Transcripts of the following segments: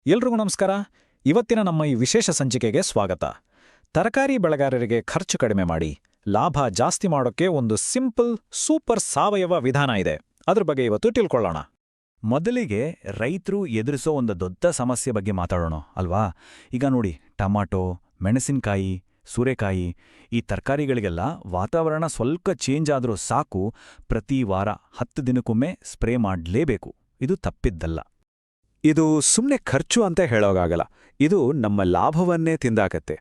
ಎಲ್ರಿಗೂ ನಮಸ್ಕಾರ. ಇವತ್ತಿನ ನಮ್ಮ ಈ ವಿಶೇಷ ಸಂಚಿಕೆಗೆ ಸ್ವಾಗತ. ತರಕಾರಿ ಬೆಳೆಗಾರರಿಗೆ ಖರ್ಚು ಕಡಿಮೆ ಮಾಡಿ ಲಾಭ ಜಾಸ್ತಿ ಮಾಡೋಕ್ಕೆ ಒಂದು ಸಿಂಪಲ್ ಸೂಪರ್ ಸಾವಯವ ವಿಧಾನ ಇದೆ. ಅದ್ರ ಬಗ್ಗೆ ಇವತ್ತು ತಿಳ್ಕೊಳ್ಳೋಣ. ಮೊದಲಿಗೆ ರೈತರು ಎದುರಿಸೋ ಒಂದು ದೊಡ್ಡ ಸಮಸ್ಯೆ ಬಗ್ಗೆ ಮಾತಾಡೋಣ ಅಲ್ವಾ. ಈಗ ನೋಡಿ, ಟಮಾಟೊ, ಮೆಣಸಿನಕಾಯಿ, ಸೂರೆಕಾಯಿ ಈ ತರಕಾರಿಗಳಿಗೆಲ್ಲ ವಾತಾವರಣ ಸ್ವಲ್ಪ ಚೇಂಜ್ ಆದರೂ ಸಾಕು, ಪ್ರತಿ ವಾರ 10 ದಿನಕ್ಕೊಮ್ಮೆ ಸ್ಪ್ರೇ ಮಾಡಲೇಬೇಕು. ಇದು ತಪ್ಪಿದ್ದಲ್ಲ. ಇದು ಸುಮ್ಮನೆ ಖರ್ಚು ಅಂತ ಹೇಳೋಗಾಗಲ್ಲ. ಇದು ನಮ್ಮ ಲಾಭವನ್ನೇ ತಿಂದಾಕತ್ತೆ.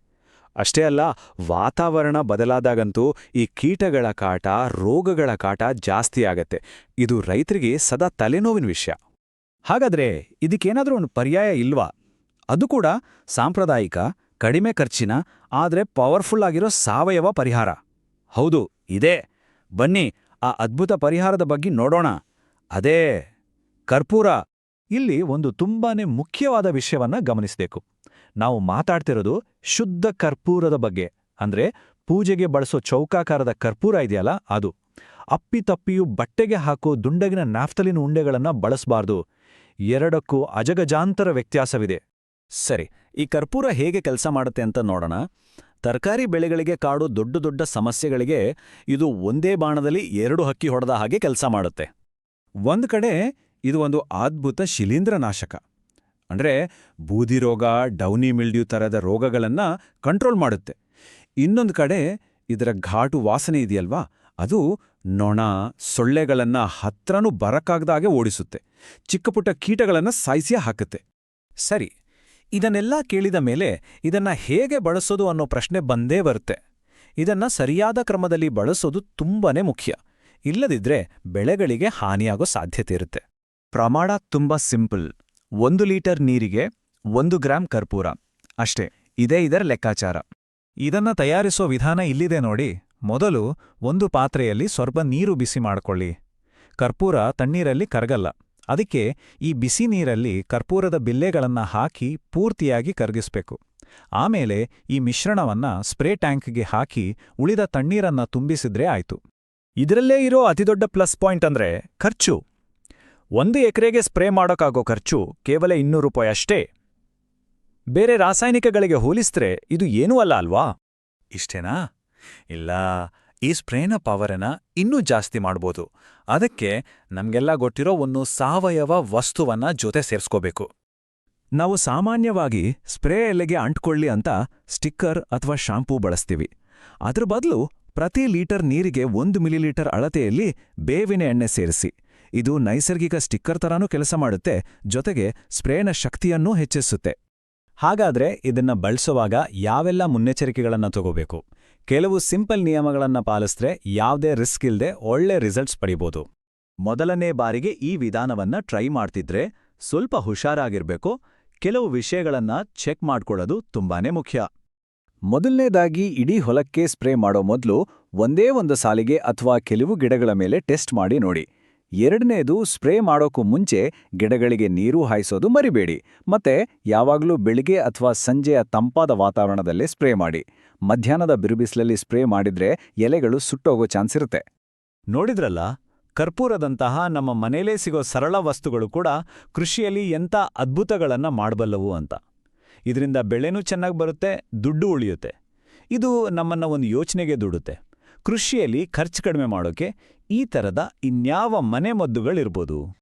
ಅಷ್ಟೇ ಅಲ್ಲ, ವಾತಾವರಣ ಬದಲಾದಾಗಂತೂ ಈ ಕೀಟಗಳ ಕಾಟ, ರೋಗಗಳ ಕಾಟ ಜಾಸ್ತಿ ಆಗತ್ತೆ. ಇದು ರೈತರಿಗೆ ಸದಾ ತಲೆನೋವಿನ ವಿಷಯ. ಹಾಗಾದ್ರೆ ಇದಕ್ಕೇನಾದ್ರೂ ಒಂದು ಪರ್ಯಾಯ ಇಲ್ವಾ? ಅದು ಕೂಡ ಸಾಂಪ್ರದಾಯಿಕ, ಕಡಿಮೆ ಖರ್ಚಿನ ಆದ್ರೆ ಪವರ್ಫುಲ್ ಆಗಿರೋ ಸಾವಯವ ಪರಿಹಾರ. ಹೌದು, ಇದೆ. ಬನ್ನಿ ಆ ಅದ್ಭುತ ಪರಿಹಾರದ ಬಗ್ಗೆ ನೋಡೋಣ. ಅದೇ ಕರ್ಪೂರ. ಇಲ್ಲಿ ಒಂದು ತುಂಬಾನೇ ಮುಖ್ಯವಾದ ವಿಷಯವನ್ನ ಗಮನಿಸಬೇಕು. ನಾವು ಮಾತಾಡ್ತಿರೋದು ಶುದ್ಧ ಕರ್ಪೂರದ ಬಗ್ಗೆ. ಅಂದ್ರೆ ಪೂಜೆಗೆ ಬಳಸೋ ಚೌಕಾಕಾರದ ಕರ್ಪೂರ ಇದೆಯಲ್ಲ, ಅದು. ಅಪ್ಪಿತಪ್ಪಿಯೂ ಬಟ್ಟೆಗೆ ಹಾಕೋ ದುಂಡಗಿನ ನ್ಯಾಫ್ತಲಿನ್ ಉಂಡೆಗಳನ್ನ ಬಳಸಬಾರ್ದು. ಎರಡಕ್ಕೂ ಅಜಗಜಾಂತರ ವ್ಯತ್ಯಾಸವಿದೆ. ಸರಿ, ಈ ಕರ್ಪೂರ ಹೇಗೆ ಕೆಲಸ ಮಾಡುತ್ತೆ ಅಂತ ನೋಡೋಣ. ತರಕಾರಿ ಬೆಳೆಗಳಿಗೆ ಕಾಡೋ ದೊಡ್ಡ ದೊಡ್ಡ ಸಮಸ್ಯೆಗಳಿಗೆ ಇದು ಒಂದೇ ಬಾಣದಲ್ಲಿ 2 ಹಕ್ಕಿ ಹೊಡೆದ ಹಾಗೆ ಕೆಲಸ ಮಾಡುತ್ತೆ. ಒಂದ್ ಕಡೆ ಇದು ಒಂದು ಅದ್ಭುತ ಶಿಲೀಂಧ್ರನಾಶಕ. ಅಂದ್ರೆ ಬೂದಿ ರೋಗ, ಡೌನಿ ಮಿಲ್ಡ್ಯೂ ಥರದ ರೋಗಗಳನ್ನ ಕಂಟ್ರೋಲ್ ಮಾಡುತ್ತೆ. ಇನ್ನೊಂದು ಕಡೆ ಇದರ ಘಾಟು ವಾಸನೆ ಇದೆಯಲ್ವಾ, ಅದು ನೊಣ, ಸೊಳ್ಳೆಗಳನ್ನ ಹತ್ರನೂ ಬರಕ್ಕಾಗ್ದಾಗೆ ಓಡಿಸುತ್ತೆ. ಚಿಕ್ಕಪುಟ್ಟ ಕೀಟಗಳನ್ನ ಸಾಯಿಸಿಯೇ ಹಾಕುತ್ತೆ. ಸರಿ, ಇದನ್ನೆಲ್ಲ ಕೇಳಿದ ಮೇಲೆ ಇದನ್ನ ಹೇಗೆ ಬಳಸೋದು ಅನ್ನೋ ಪ್ರಶ್ನೆ ಬಂದೇ ಬರುತ್ತೆ. ಇದನ್ನ ಸರಿಯಾದ ಕ್ರಮದಲ್ಲಿ ಬಳಸೋದು ತುಂಬಾನೇ ಮುಖ್ಯ. ಇಲ್ಲದಿದ್ರೆ ಬೆಳೆಗಳಿಗೆ ಹಾನಿಯಾಗೋ ಸಾಧ್ಯತೆ ಇರುತ್ತೆ. ಪ್ರಮಾಣ ತುಂಬಾ ಸಿಂಪಲ್. 1 ಲೀಟರ್ ನೀರಿಗೆ 1 ಗ್ರಾಂ ಕರ್ಪೂರ ಅಷ್ಟೇ. ಇದೇ ಇದರ ಲೆಕ್ಕಾಚಾರ. ಇದನ್ನ ತಯಾರಿಸೋ ವಿಧಾನ ಇಲ್ಲಿದೆ ನೋಡಿ. ಮೊದಲು ಒಂದು ಪಾತ್ರೆಯಲ್ಲಿ ಸ್ವಲ್ಪ ನೀರು ಬಿಸಿ ಮಾಡ್ಕೊಳ್ಳಿ. ಕರ್ಪೂರ ತಣ್ಣೀರಲ್ಲಿ ಕರಗಲ್ಲ. ಅದಕ್ಕೆ ಈ ಬಿಸಿ ನೀರಲ್ಲಿ ಕರ್ಪೂರದ ಬಿಲ್ಲೆಗಳನ್ನ ಹಾಕಿ ಪೂರ್ತಿಯಾಗಿ ಕರಗಿಸ್ಬೇಕು. ಆಮೇಲೆ ಈ ಮಿಶ್ರಣವನ್ನ ಸ್ಪ್ರೇ ಟ್ಯಾಂಕ್ಗೆ ಹಾಕಿ ಉಳಿದ ತಣ್ಣೀರನ್ನ ತುಂಬಿಸಿದ್ರೆ ಆಯ್ತು. ಇದರಲ್ಲೇ ಇರೋ ಅತಿದೊಡ್ಡ ಪ್ಲಸ್ ಪಾಯಿಂಟ್ ಅಂದ್ರೆ ಖರ್ಚು. 1 ಎಕರೆಗೆ ಸ್ಪ್ರೇ ಮಾಡೋಕ್ಕಾಗೋ ಖರ್ಚು ಕೇವಲ 200 ರೂಪಾಯಿ ಅಷ್ಟೇ. ಬೇರೆ ರಾಸಾಯನಿಕಗಳಿಗೆ ಹೋಲಿಸಿದ್ರೆ ಇದು ಏನೂ ಅಲ್ಲ ಅಲ್ವಾ? ಇಷ್ಟೇನಾ? ಇಲ್ಲ, ಈ ಸ್ಪ್ರೇನ ಪವರನ್ನ ಇನ್ನೂ ಜಾಸ್ತಿ ಮಾಡ್ಬೋದು. ಅದಕ್ಕೆ ನಮ್ಗೆಲ್ಲ ಗೊತ್ತಿರೋ ಒಂದು ಸಾವಯವ ವಸ್ತುವನ್ನ ಜೊತೆ ಸೇರಿಸ್ಕೋಬೇಕು. ನಾವು ಸಾಮಾನ್ಯವಾಗಿ ಸ್ಪ್ರೇ ಎಲೆಗೆ ಅಂಟ್ಕೊಳ್ಳಿ ಅಂತ ಸ್ಟಿಕ್ಕರ್ ಅಥವಾ ಶಾಂಪೂ ಬಳಸ್ತೀವಿ. ಅದ್ರ ಬದಲು ಪ್ರತಿ ಲೀಟರ್ ನೀರಿಗೆ 1 ಮಿಲಿಲೀಟರ್ ಅಳತೆಯಲ್ಲಿ ಬೇವಿನ ಎಣ್ಣೆ ಸೇರಿಸಿ. ಇದು ನೈಸರ್ಗಿಕ ಸ್ಟಿಕ್ಕರ್ ತರಾನೂ ಕೆಲಸ ಮಾಡುತ್ತೆ, ಜೊತೆಗೆ ಸ್ಪ್ರೇನ ಶಕ್ತಿಯನ್ನೂ ಹೆಚ್ಚಿಸುತ್ತೆ. ಹಾಗಾದ್ರೆ ಇದನ್ನ ಬಳಸುವಾಗ ಯಾವೆಲ್ಲ ಮುನ್ನೆಚ್ಚರಿಕೆಗಳನ್ನ ತಗೋಬೇಕು? ಕೆಲವು ಸಿಂಪಲ್ ನಿಯಮಗಳನ್ನ ಪಾಲಿಸಿದ್ರೆ ಯಾವುದೇ ರಿಸ್ಕ್ ಇಲ್ಲದೆ ಒಳ್ಳೆ ರಿಸಲ್ಟ್ಸ್ ಪಡಿಬೋದು. ಮೊದಲನೇ ಬಾರಿಗೆ ಈ ವಿಧಾನವನ್ನ ಟ್ರೈ ಮಾಡ್ತಿದ್ರೆ ಸ್ವಲ್ಪ ಹುಷಾರಾಗಿರ್ಬೇಕು. ಕೆಲವು ವಿಷಯಗಳನ್ನ ಚೆಕ್ ಮಾಡ್ಕೊಳ್ಳೋದು ತುಂಬಾನೇ ಮುಖ್ಯ. ಮೊದಲನೇದಾಗಿ, ಇಡೀ ಹೊಲಕ್ಕೆ ಸ್ಪ್ರೇ ಮಾಡೋ ಮೊದಲು ಒಂದೇ ಒಂದು ಸಾಲಿಗೆ ಅಥವಾ ಕೆಲವು ಗಿಡಗಳ ಮೇಲೆ ಟೆಸ್ಟ್ ಮಾಡಿ ನೋಡಿ. ಎರಡನೇದು, ಸ್ಪ್ರೇ ಮಾಡೋಕ್ಕೂ ಮುಂಚೆ ಗಿಡಗಳಿಗೆ ನೀರು ಹಾಯಿಸೋದು ಮರಿಬೇಡಿ. ಮತ್ತೆ ಯಾವಾಗಲೂ ಬೆಳಿಗ್ಗೆ ಅಥವಾ ಸಂಜೆಯ ತಂಪಾದ ವಾತಾವರಣದಲ್ಲೇ ಸ್ಪ್ರೇ ಮಾಡಿ. ಮಧ್ಯಾಹ್ನದ ಬಿರುಬಿಸಿಲಲ್ಲಿ ಸ್ಪ್ರೇ ಮಾಡಿದ್ರೆ ಎಲೆಗಳು ಸುಟ್ಟೋಗೋ ಚಾನ್ಸ್ ಇರುತ್ತೆ. ನೋಡಿದ್ರಲ್ಲ, ಕರ್ಪೂರದಂತಹ ನಮ್ಮ ಮನೇಲೇ ಸಿಗೋ ಸರಳ ವಸ್ತುಗಳು ಕೂಡ ಕೃಷಿಯಲ್ಲಿ ಎಂಥ ಅದ್ಭುತಗಳನ್ನ ಮಾಡಬಲ್ಲವು ಅಂತ. ಇದರಿಂದ ಬೆಳೆನೂ ಚೆನ್ನಾಗಿ ಬರುತ್ತೆ, ದುಡ್ಡು ಉಳಿಯುತ್ತೆ. ಇದು ನಮ್ಮನ್ನ ಒಂದು ಯೋಚನೆಗೆ ದುಡುತ್ತೆ. ಕೃಷಿಯಲ್ಲಿ ಖರ್ಚು ಕಡಿಮೆ ಮಾಡೋಕೆ ಈ ಥರದ ಇನ್ಯಾವ ಮನೆಮದ್ದುಗಳಿರ್ಬೋದು?